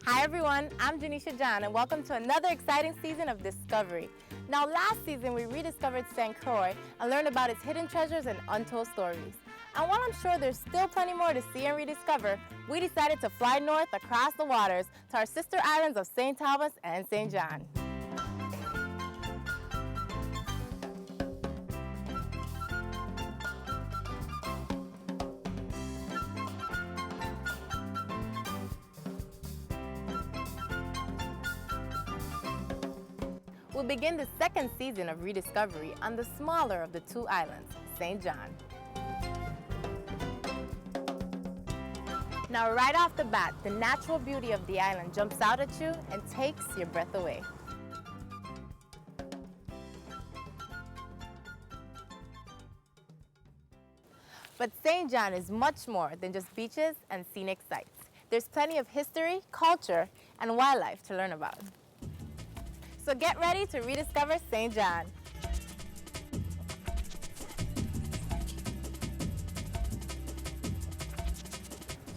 Hi everyone, I'm Janeisha Johns and welcome to another exciting season of Discovery. Now last season we rediscovered St. Croix and learned about its hidden treasures and untold stories. And while I'm sure there's still plenty more to see and rediscover, we decided to fly north across the waters to our sister islands of St. Thomas and St. John. We'll begin the second season of Rediscovery on the smaller of the two islands, St. John. Now right off the bat, the natural beauty of the island jumps out at you and takes your breath away. But St. John is much more than just beaches and scenic sights. There's plenty of history, culture, and wildlife to learn about. So get ready to rediscover St. John.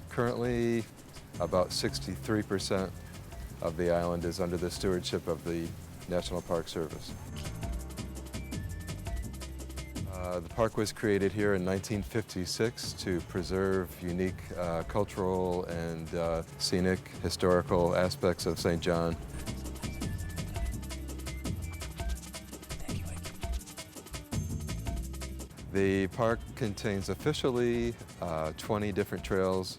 Currently, about 63% of the island is under the stewardship of the National Park Service. The park was created here in 1956 to preserve unique cultural and scenic historical aspects of St. John. The park contains officially 20 different trails,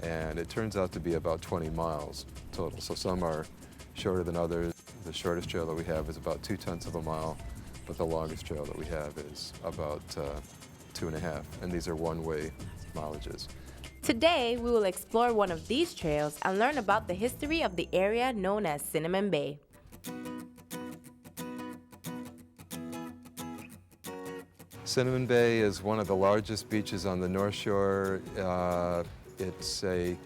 and it turns out to be about 20 miles total. So some are shorter than others. The shortest trail that we have is about 0.2 of a mile, but the longest trail that we have is about 2.5, and these are one-way mileages. Today, we will explore one of these trails and learn about the history of the area known as Cinnamon Bay. Cinnamon Bay is one of the largest beaches on the North Shore. It's a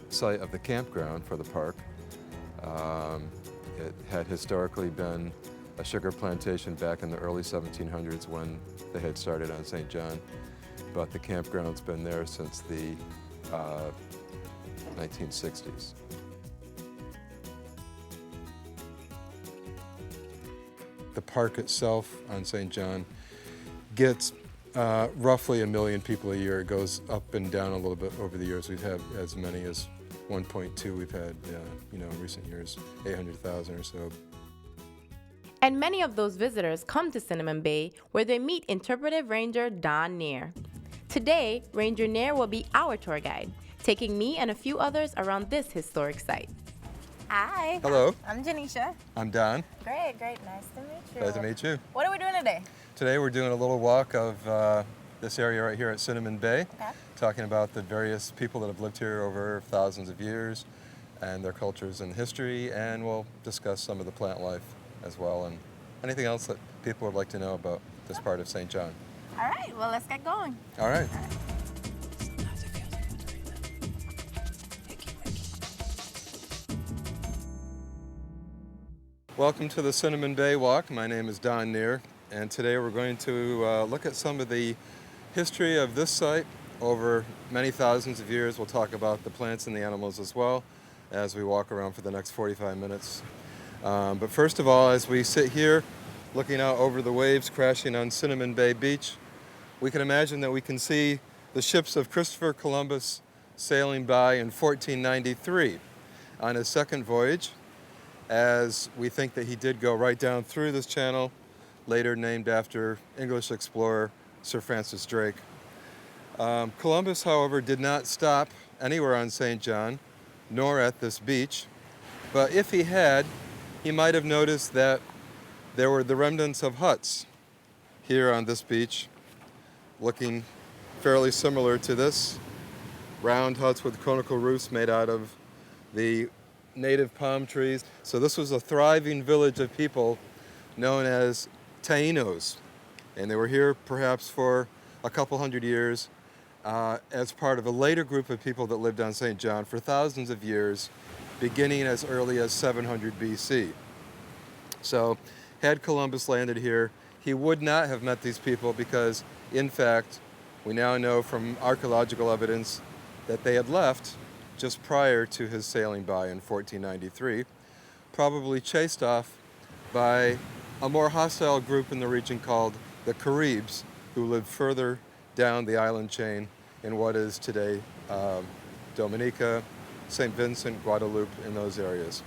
site of the campground for the park. It had historically been a sugar plantation back in the early 1700s when they had started on St. John, but the campground's been there since the 1960s. The park itself on St. John gets roughly 1 million people a year. It goes up and down a little bit over the years. We've had as many as 1.2. We've had, in recent years, 800,000 or so. And many of those visitors come to Cinnamon Bay where they meet Interpretive Ranger Don Neer. Today, Ranger Neer will be our tour guide, taking me and a few others around this historic site. Hi. Hello. I'm Janeisha. I'm Don. Great. Nice to meet you. Glad to meet you. What are we doing today? Today we're doing a little walk of this area right here at Cinnamon Bay, Okay. talking about the various people that have lived here over thousands of years and their cultures and history, and we'll discuss some of the plant life as well and anything else that people would like to know about this part of St. John. All right, well, let's get going. All right. Welcome to the Cinnamon Bay Walk. My name is Don Neer, and today we're going to look at some of the history of this site over many thousands of years. We'll talk about the plants and the animals as well as we walk around for the next 45 minutes. But first of all, as we sit here looking out over the waves crashing on Cinnamon Bay Beach, we can imagine that we can see the ships of Christopher Columbus sailing by in 1493 on his second voyage, as we think that he did go right down through this channel, later named after English explorer Sir Francis Drake. Columbus, however, did not stop anywhere on St. John, nor at this beach, but if he had, he might have noticed that there were the remnants of huts here on this beach, looking fairly similar to this. Round huts with conical roofs made out of the native palm trees. So this was a thriving village of people known as Tainos. And they were here perhaps for a couple hundred years as part of a later group of people that lived on St. John for thousands of years, beginning as early as 700 BC. So had Columbus landed here, he would not have met these people because, in fact, we now know from archaeological evidence that they had left just prior to his sailing by in 1493, probably chased off by a more hostile group in the region called the Caribs, who lived further down the island chain in what is today Dominica, St. Vincent, Guadeloupe, in those areas.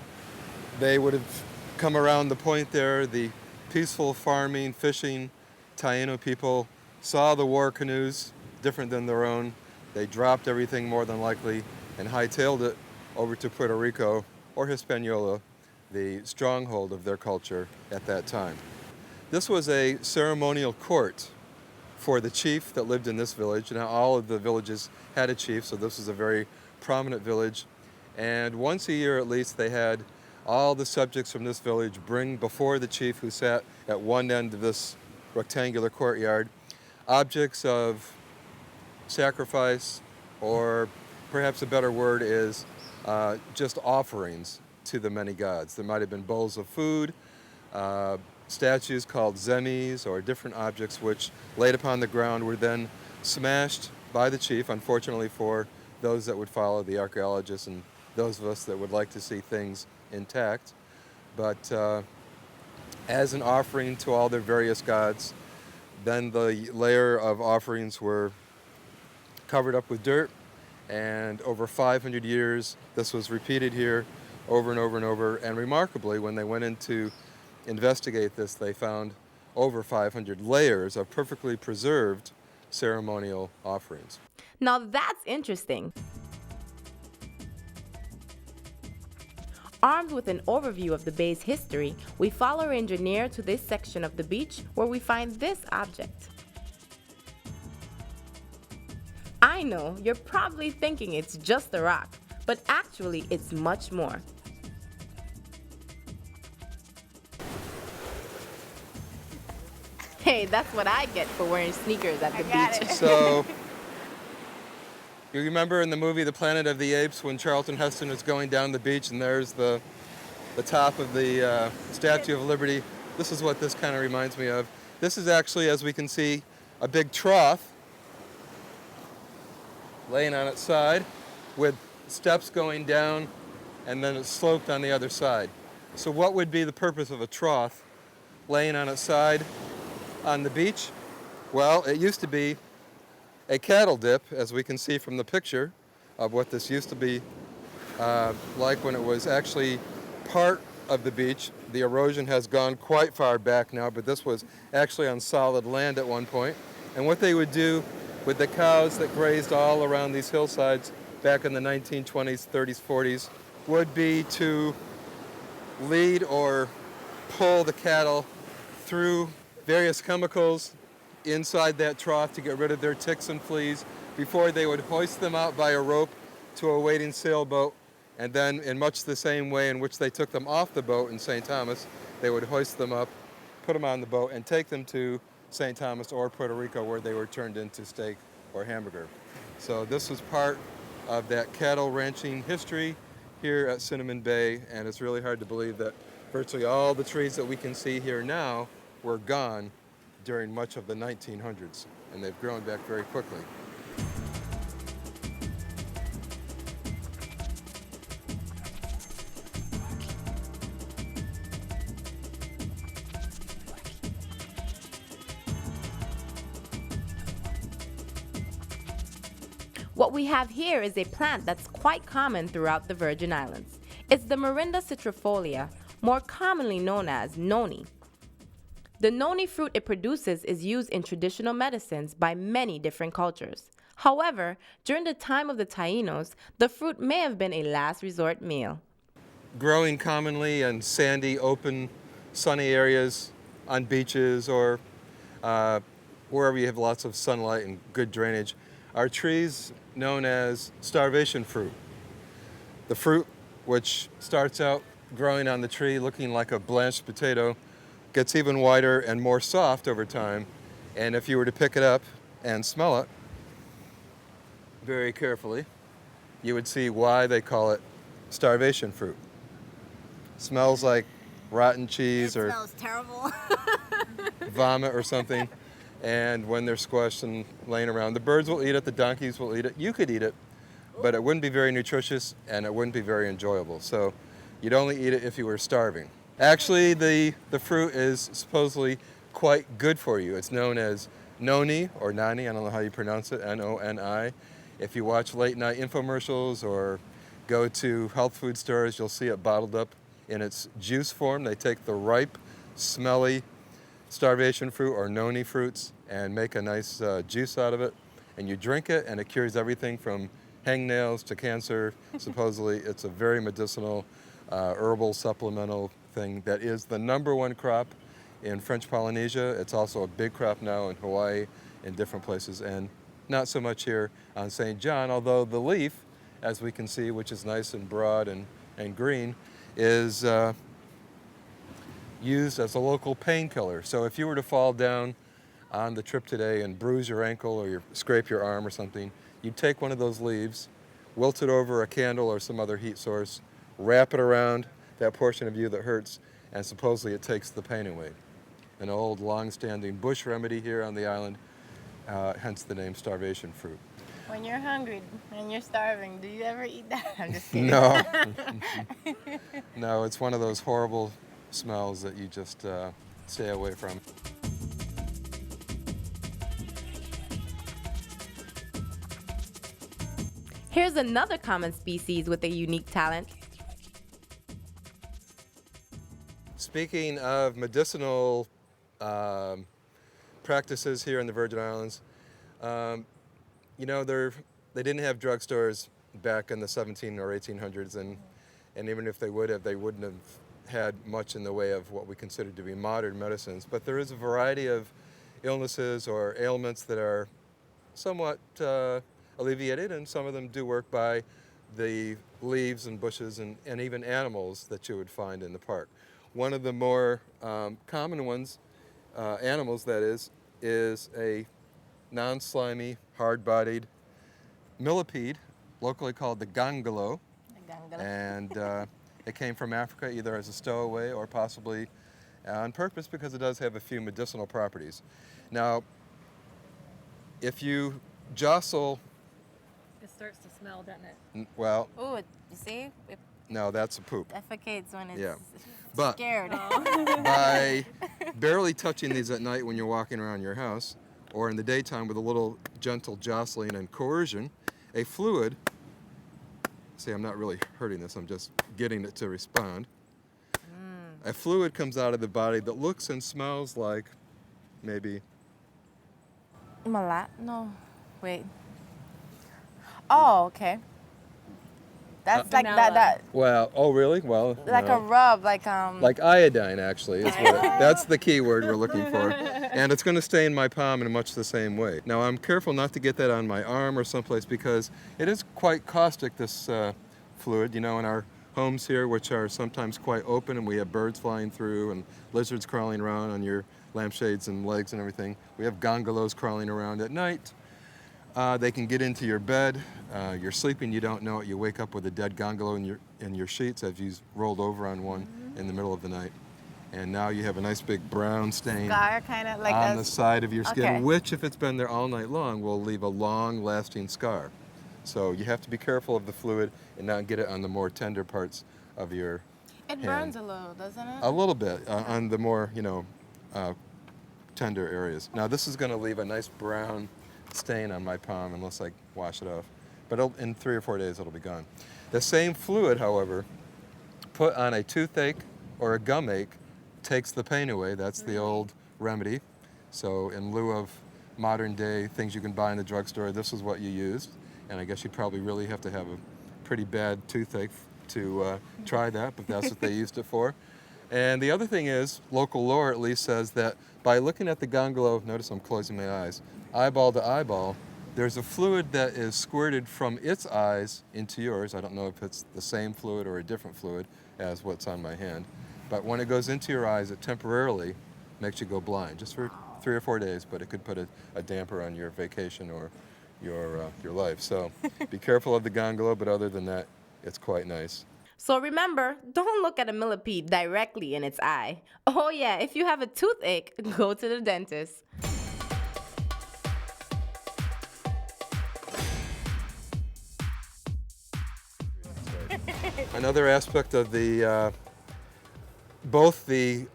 They would have come around the point there. The peaceful farming, fishing Taino people saw the war canoes, different than their own. They dropped everything more than likely and hightailed it over to Puerto Rico or Hispaniola, the stronghold of their culture at that time. This was a ceremonial court for the chief that lived in this village. Now all of the villages had a chief, so this was a very prominent village. And once a year at least, they had all the subjects from this village bring before the chief, who sat at one end of this rectangular courtyard, objects of sacrifice, or perhaps a better word is just offerings to the many gods. There might have been bowls of food, statues called zemis, or different objects which, laid upon the ground, were then smashed by the chief, unfortunately for those that would follow, the archaeologists and those of us that would like to see things intact. But as an offering to all their various gods, then the layer of offerings were covered up with dirt, and over 500 years this was repeated here over and over and over. And remarkably, when they went in to investigate this, they found over 500 layers of perfectly preserved ceremonial offerings. Now that's interesting. Armed with an overview of the bay's history, we follow our engineer to this section of the beach where we find this object. I know you're probably thinking it's just a rock, but actually it's much more. Hey, that's what I get for wearing sneakers at the beach. So, you remember in the movie The Planet of the Apes when Charlton Heston was going down the beach and there's the top of the Statue of Liberty? This is what this kind of reminds me of. This is actually, as we can see, a big trough laying on its side with steps going down, and then it's sloped on the other side. So what would be the purpose of a trough laying on its side on the beach? Well, it used to be a cattle dip, as we can see from the picture of what this used to be like when it was actually part of the beach. The erosion has gone quite far back now, but this was actually on solid land at one point. And what they would do with the cows that grazed all around these hillsides back in the 1920s, 30s, 40s, would be to lead or pull the cattle through various chemicals inside that trough to get rid of their ticks and fleas before they would hoist them out by a rope to a waiting sailboat. And then, in much the same way in which they took them off the boat in St. Thomas, they would hoist them up, put them on the boat, and take them to St. Thomas or Puerto Rico, where they were turned into steak or hamburger. So this was part of that cattle ranching history here at Cinnamon Bay, and it's really hard to believe that virtually all the trees that we can see here now were gone during much of the 1900s, and they've grown back very quickly. What we have here is a plant that's quite common throughout the Virgin Islands. It's the Morinda citrifolia, more commonly known as noni. The noni fruit it produces is used in traditional medicines by many different cultures. However, during the time of the Tainos, the fruit may have been a last resort meal. Growing commonly in sandy, open, sunny areas on beaches or wherever you have lots of sunlight and good drainage are trees known as starvation fruit. The fruit, which starts out growing on the tree looking like a blanched potato, gets even wider and more soft over time. And if you were to pick it up and smell it very carefully, you would see why they call it starvation fruit. Smells like rotten cheese or smells terrible. vomit or something. And when they're squashed and laying around, the birds will eat it, the donkeys will eat it, you could eat it. but it wouldn't be very nutritious and it wouldn't be very enjoyable. So you'd only eat it if you were starving. Actually, the fruit is supposedly quite good for you. It's known as noni or nani, I don't know how you pronounce it, N-O-N-I. If you watch late night infomercials or go to health food stores, you'll see it bottled up in its juice form. They take the ripe, smelly starvation fruit or noni fruits and make a nice juice out of it. And you drink it and it cures everything from hangnails to cancer. Supposedly it's a very medicinal, herbal, supplemental thing that is the #1 crop in French Polynesia. It's also a big crop now in Hawaii, in different places, and not so much here on St. John, although the leaf, as we can see, which is nice and broad and green, is used as a local painkiller. So if you were to fall down on the trip today and bruise your ankle or scrape your arm or something, you'd take one of those leaves, wilt it over a candle or some other heat source, wrap it around that portion of you that hurts, and supposedly it takes the pain away. An old, long-standing bush remedy here on the island, hence the name starvation fruit. When you're hungry and you're starving, do you ever eat that? I'm just kidding. No. No, it's one of those horrible smells that you just stay away from. Here's another common species with a unique talent. Speaking of medicinal practices here in the Virgin Islands, you know, they didn't have drugstores back in the 17 or 1800s, and even if they would have, they wouldn't have had much in the way of what we consider to be modern medicines. But there is a variety of illnesses or ailments that are somewhat alleviated, and some of them do work by the leaves and bushes and even animals that you would find in the park. One of the more common ones, animals that is a non-slimy, hard-bodied millipede, locally called the gangalo. And it came from Africa either as a stowaway or possibly on purpose because it does have a few medicinal properties. Now, if you jostle... It starts to smell, doesn't it? Well... Oh, you see? It no, that's a poop. defecates when it's Yeah. But scared. by barely touching these at night when you're walking around your house, or in the daytime with a little gentle jostling and coercion, a fluid, see, I'm not really hurting this, I'm just getting it to respond. A fluid comes out of the body that looks and smells like maybe... No, wait. Oh, okay. That's like vanilla. that. Well, oh really? Well, Like no. a rub, like iodine, actually, is what that's the key word we're looking for. And it's going to stay in my palm in much the same way. Now, I'm careful not to get that on my arm or someplace because it is quite caustic, this fluid, you know, in our homes here, which are sometimes quite open, and we have birds flying through and lizards crawling around on your lampshades and legs and everything. We have gongolos crawling around at night. They can get into your bed. You're sleeping, you don't know it. You wake up with a dead gongolo in your sheets as you've rolled over on one in the middle of the night. And now you have a nice big brown stain scar, kind of like on the side of your skin, Okay. which, if it's been there all night long, will leave a long-lasting scar. So you have to be careful of the fluid and not get it on the more tender parts of your It hand. burns a little, doesn't it? A little bit on the more, you know, tender areas. Now this is going to leave a nice brown stain on my palm unless I wash it off. But in 3 or 4 days it'll be gone. The same fluid, however, put on a toothache or a gum ache takes the pain away. That's the old remedy. So in lieu of modern day things you can buy in the drugstore, this is what you used. And I guess you probably really have to have a pretty bad toothache to try that, but that's what they used it for. And the other thing is, local lore at least says that by looking at the gongolo, notice I'm closing my eyes, eyeball to eyeball, there's a fluid that is squirted from its eyes into yours. I don't know if it's the same fluid or a different fluid as what's on my hand. But when it goes into your eyes, it temporarily makes you go blind, just for 3 or 4 days, but it could put a damper on your vacation or your life. So be careful of the gongolo, but other than that, it's quite nice. So remember, don't look at a millipede directly in its eye. Oh yeah, if you have a toothache, go to the dentist. Another aspect of the both the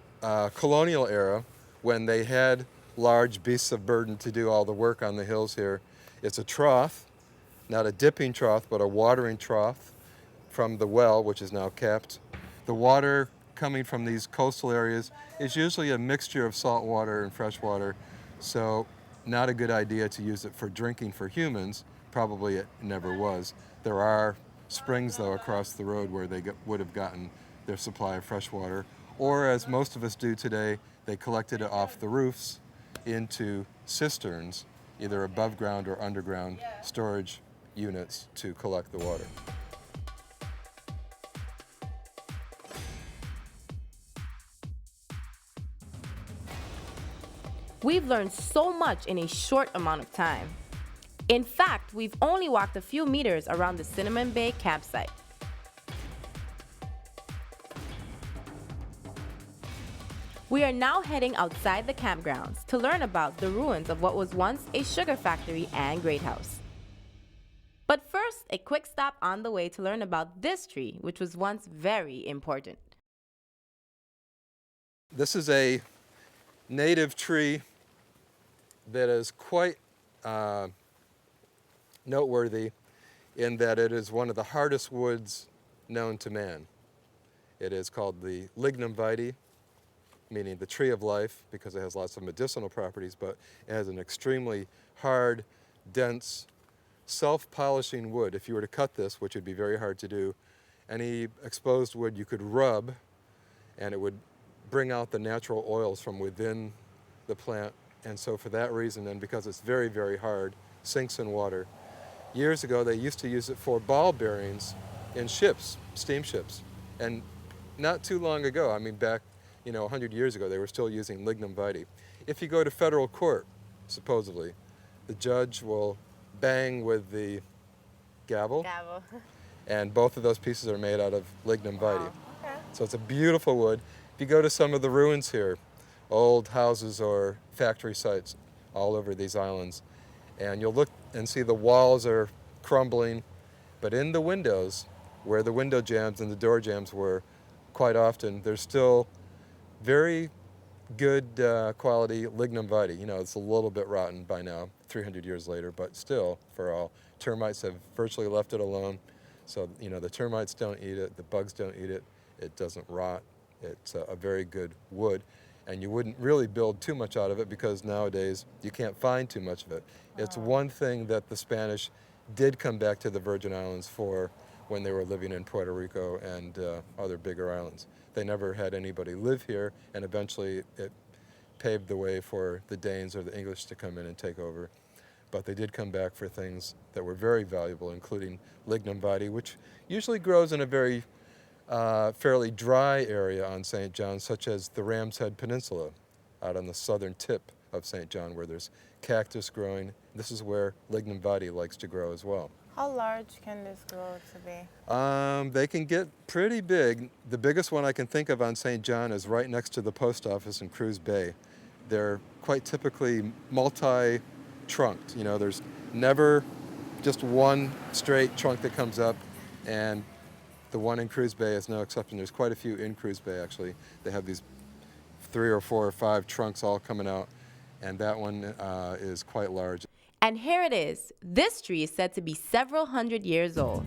colonial era, when they had large beasts of burden to do all the work on the hills here, it's a trough, not a dipping trough, but a watering trough from the well, which is now capped. The water coming from these coastal areas is usually a mixture of salt water and fresh water, so not a good idea to use it for drinking for humans. Probably it never was. There are springs, though, across the road where they would have gotten their supply of fresh water, or as most of us do today, they collected it off the roofs into cisterns, either above ground or underground storage units to collect the water. We've learned so much in a short amount of time. In fact, we've only walked a few meters around the Cinnamon Bay campsite. We are now heading outside the campgrounds to learn about the ruins of what was once a sugar factory and great house. But first, a quick stop on the way to learn about this tree, which was once very important. This is a native tree that is quite noteworthy in that it is one of the hardest woods known to man. It is called the Lignum vitae, meaning the tree of life, because it has lots of medicinal properties, but it has an extremely hard, dense, self-polishing wood. If you were to cut this, which would be very hard to do, any exposed wood you could rub and it would bring out the natural oils from within the plant. And so for that reason, and because it's very, very hard, sinks in water. Years ago, they used to use it for ball bearings in ships, steamships. And not too long ago, I mean back, 100 years ago, they were still using Lignum vitae. If you go to federal court, supposedly, the judge will bang with the gavel. And both of those pieces are made out of Lignum vitae. Wow. Okay. So it's a beautiful wood. If you go to some of the ruins here, old houses or factory sites all over these islands, and you'll look and see the walls are crumbling, but in the windows, where the window jambs and the door jambs were, quite often, there's still very good quality Lignum vitae. It's a little bit rotten by now, 300 years later, but still, for all. Termites have virtually left it alone. So, the termites don't eat it, the bugs don't eat it, it doesn't rot. It's a very good wood. And you wouldn't really build too much out of it because nowadays you can't find too much of it. It's one thing that the Spanish did come back to the Virgin Islands for when they were living in Puerto Rico and other bigger islands. They never had anybody live here, and eventually it paved the way for the Danes or the English to come in and take over. But they did come back for things that were very valuable, including Lignum vitae, which usually grows in a very fairly dry area on St. John, such as the Ram's Head Peninsula, out on the southern tip of St. John, where there's cactus growing. This is where Lignum vitae likes to grow as well. How large can this grow to be? They can get pretty big. The biggest one I can think of on St. John is right next to the post office in Cruz Bay. They're quite typically multi-trunked. There's never just one straight trunk that comes up, and the one in Cruz Bay is no exception. There's quite a few in Cruz Bay, actually. They have these 3 or 4 or 5 trunks all coming out, and that one is quite large. And here it is. This tree is said to be several hundred years old.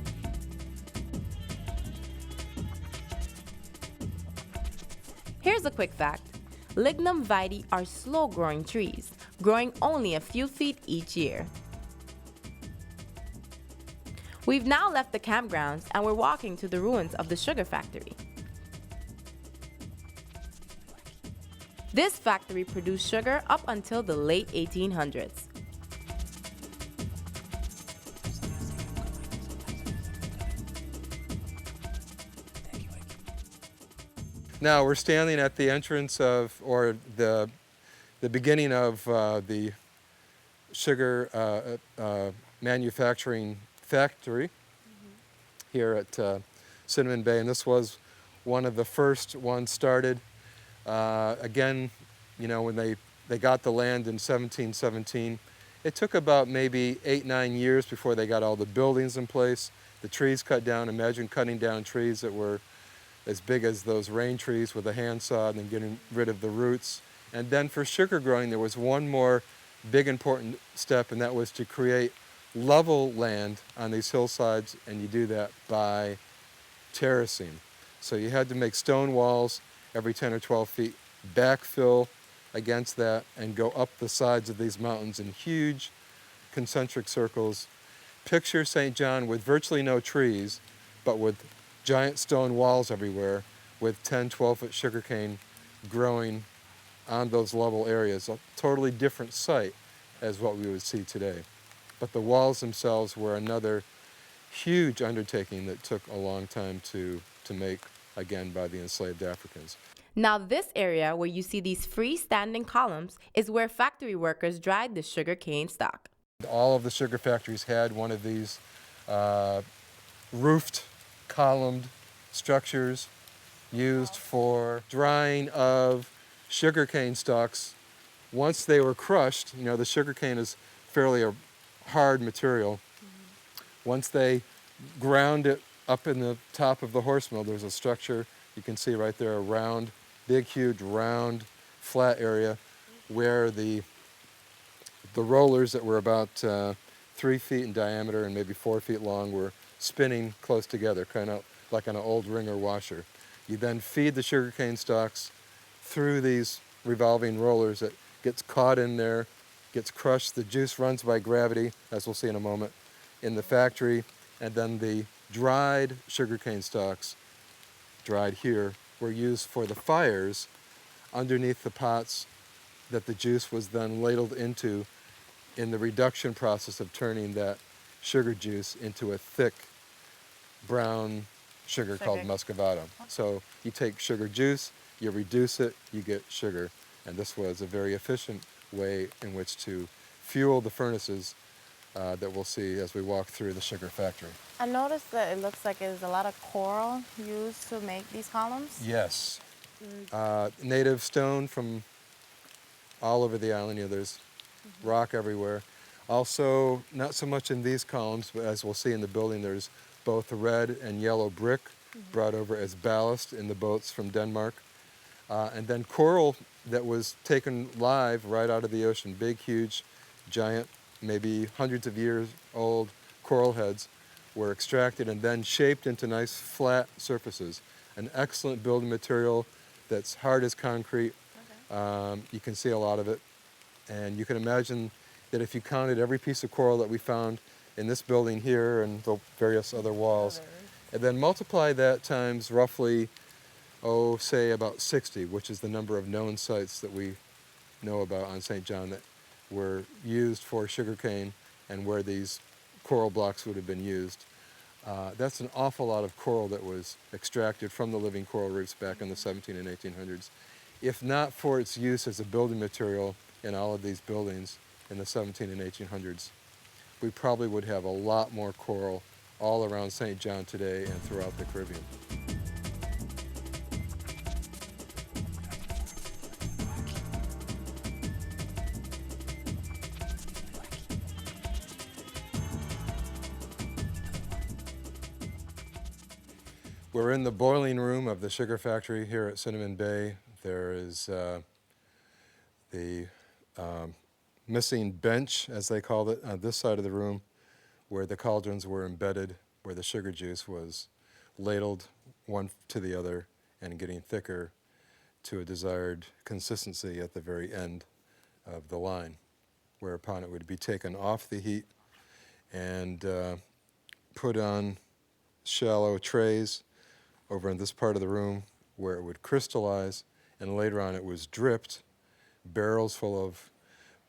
Here's a quick fact. Lignum vitae are slow-growing trees, growing only a few feet each year. We've now left the campgrounds and we're walking to the ruins of the sugar factory. This factory produced sugar up until the late 1800s. Now we're standing at the entrance of, or the beginning of the sugar manufacturing factory here at Cinnamon Bay, and this was one of the first ones started. Again, when they got the land in 1717, it took about maybe 8-9 years before they got all the buildings in place. the trees cut down. Imagine cutting down trees that were as big as those rain trees with a handsaw and then getting rid of the roots. And then for sugar growing, there was one more big important step, and that was to create level land on these hillsides, and you do that by terracing. So you had to make stone walls every 10 or 12 feet, backfill against that, and go up the sides of these mountains in huge concentric circles. Picture St. John with virtually no trees, but with giant stone walls everywhere, with 10, 12-foot sugarcane growing on those level areas. A totally different site as what we would see today. But the walls themselves were another huge undertaking that took a long time to make, again, by the enslaved Africans. Now this area where you see these freestanding columns is where factory workers dried the sugar cane stock. All of the sugar factories had one of these roofed, columned structures used for drying of sugarcane stalks. Once they were crushed, you know, the sugarcane is fairly a hard material. Once they ground it up in the top of the horse mill, there's a structure you can see right there, a round, big, huge, round, flat area where the rollers that were about 3 feet in diameter and maybe 4 feet long were spinning close together, kind of like on an old wringer washer. You then feed the sugarcane stalks through these revolving rollers. It gets caught in there, gets crushed. The juice runs by gravity, as we'll see in a moment, in the factory. And then the dried sugarcane stalks, dried here, were used for the fires underneath the pots that the juice was then ladled into in the reduction process of turning that sugar juice into a thick brown sugar called muscovado. So you take sugar juice, you reduce it, you get sugar. And this was a very efficient way in which to fuel the furnaces that we'll see as we walk through the sugar factory. I noticed that it looks like there's a lot of coral used to make these columns. Yes. Native stone from all over the island. You know, there's rock everywhere. Also, not so much in these columns, but as we'll see in the building, there's both red and yellow brick brought over as ballast in the boats from Denmark. And then coral that was taken live right out of the ocean, big, huge, giant, maybe hundreds of years old coral heads were extracted and then shaped into nice flat surfaces. An excellent building material that's hard as concrete. You can see a lot of it. And you can imagine that if you counted every piece of coral that we found in this building here and the various other walls, and then multiply that times roughly, say about 60, which is the number of known sites that we know about on St. John that were used for sugarcane and where these coral blocks would have been used. That's an awful lot of coral that was extracted from the living coral reefs back in the 17 and 1800s. If not for its use as a building material in all of these buildings in the 17 and 1800s, we probably would have a lot more coral all around St. John today and throughout the Caribbean. We're in the boiling room of the sugar factory here at Cinnamon Bay. There is the missing bench, as they called it, on this side of the room where the cauldrons were embedded, where the sugar juice was ladled one to the other and getting thicker to a desired consistency at the very end of the line, whereupon it would be taken off the heat and put on shallow trays over in this part of the room where it would crystallize, and later on it was dripped. Barrels full of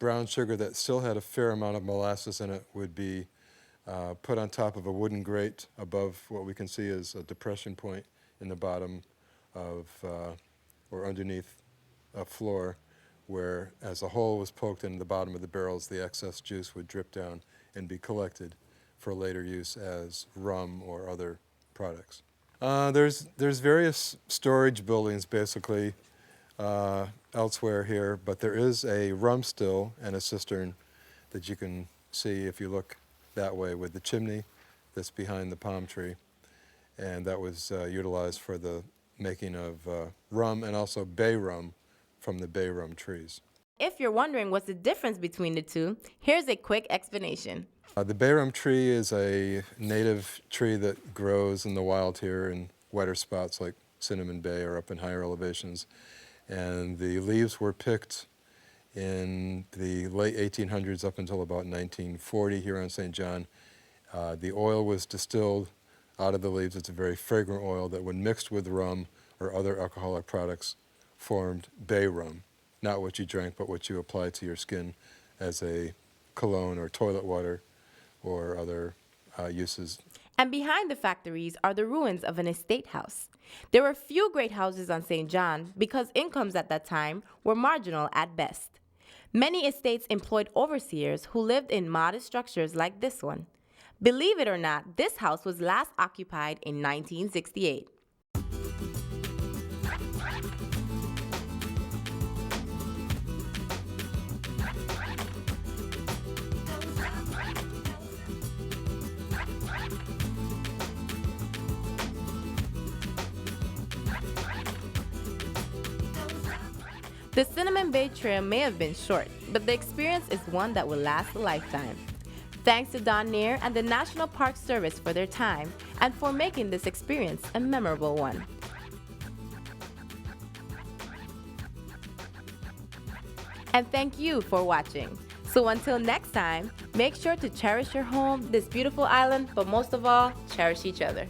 brown sugar that still had a fair amount of molasses in it would be put on top of a wooden grate above what we can see as a depression point in the bottom of, or underneath a floor, where as a hole was poked in the bottom of the barrels, the excess juice would drip down and be collected for later use as rum or other products. There's various storage buildings basically elsewhere here, but there is a rum still and a cistern that you can see if you look that way with the chimney that's behind the palm tree, and that was utilized for the making of rum and also bay rum from the bay rum trees. If you're wondering what's the difference between the two, here's a quick explanation. The bay rum tree is a native tree that grows in the wild here in wetter spots like Cinnamon Bay or up in higher elevations. And the leaves were picked in the late 1800s up until about 1940 here on St. John. The oil was distilled out of the leaves. It's a very fragrant oil that when mixed with rum or other alcoholic products formed bay rum. Not what you drank, but what you applied to your skin as a cologne or toilet water or other uses. And behind the factories are the ruins of an estate house. There were few great houses on St. John because incomes at that time were marginal at best. Many estates employed overseers who lived in modest structures like this one. Believe it or not, this house was last occupied in 1968. The Cinnamon Bay Trail may have been short, but the experience is one that will last a lifetime. Thanks to Don Neer and the National Park Service for their time and for making this experience a memorable one. And thank you for watching. So until next time, make sure to cherish your home, this beautiful island, but most of all, cherish each other.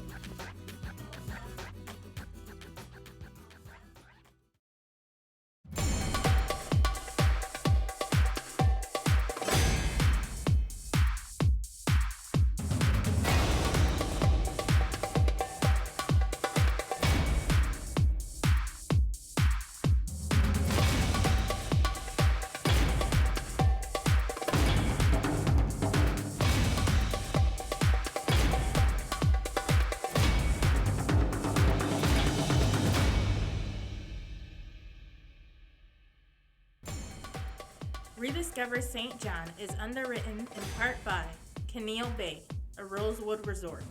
Rediscover St. John is underwritten in part by Colonial Bay, a Rosewood resort.